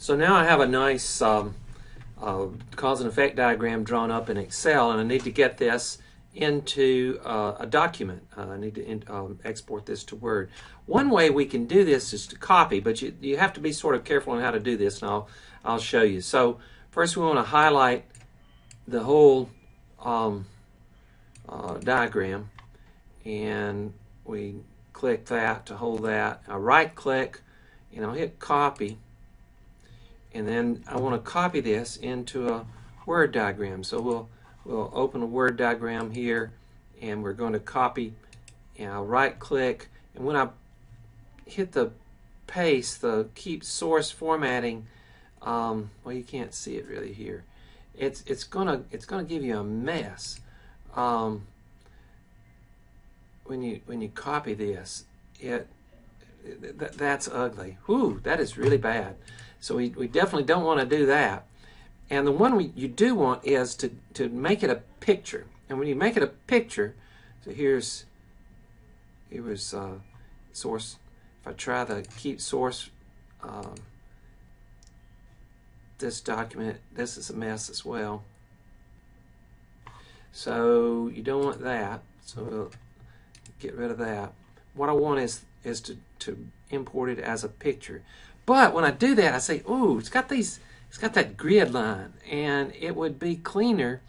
So now I have a nice cause and effect diagram drawn up in Excel, and I need to get this into a document. I need to export this to Word. One way we can do this is to copy, but you have to be sort of careful on how to do this, and I'll show you. So first we want to highlight the whole diagram, and we click that to hold that. I right click and I'll hit copy, and then I want to copy this into a Word diagram. So we'll open a Word diagram here, and we're going to copy, and I'll right click, and when I hit the paste, the keep source formatting, well, you can't see it really here. It's gonna give you a mess when you copy this. That's ugly. Whew, that is really bad. So we definitely don't want to do that. And the one you do want is to make it a picture. And when you make it a picture, so here's source. If I try to keep source this document, this is a mess as well. So you don't want that. So we'll get rid of that. What I want is to import it as a picture. But when I do that, I say, "Ooh, it's got that grid line," and it would be cleaner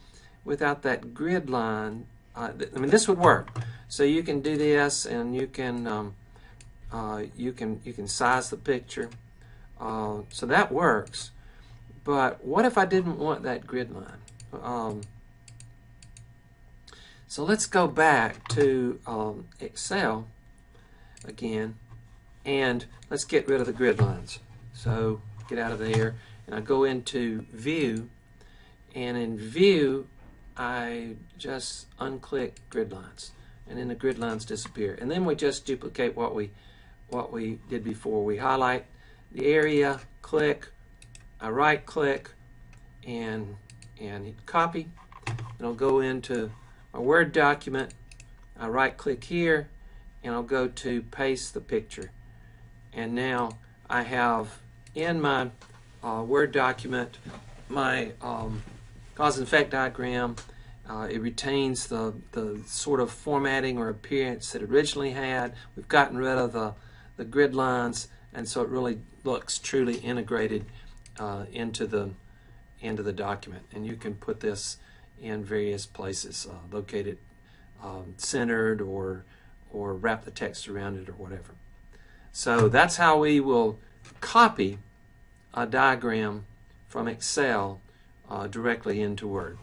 without that grid line. I mean, this would work. So you can do this, and you can size the picture. So that works. But what if I didn't want that grid line? So let's go back to Excel again, and let's get rid of the grid lines. So get out of there, and I go into View, and in View I just unclick grid lines, and then the grid lines disappear. And then we just duplicate what we did before. We highlight the area, click, I right click, and hit copy, and I'll go into a Word document. I right click here, and I'll go to paste the picture. And now I have in my Word document my cause and effect diagram. It retains the sort of formatting or appearance it originally had. We've gotten rid of the grid lines, and so it really looks truly integrated into the document. And you can put this in various places, locate it centered, or wrap the text around it, or whatever. So that's how we will copy a diagram from Excel directly into Word.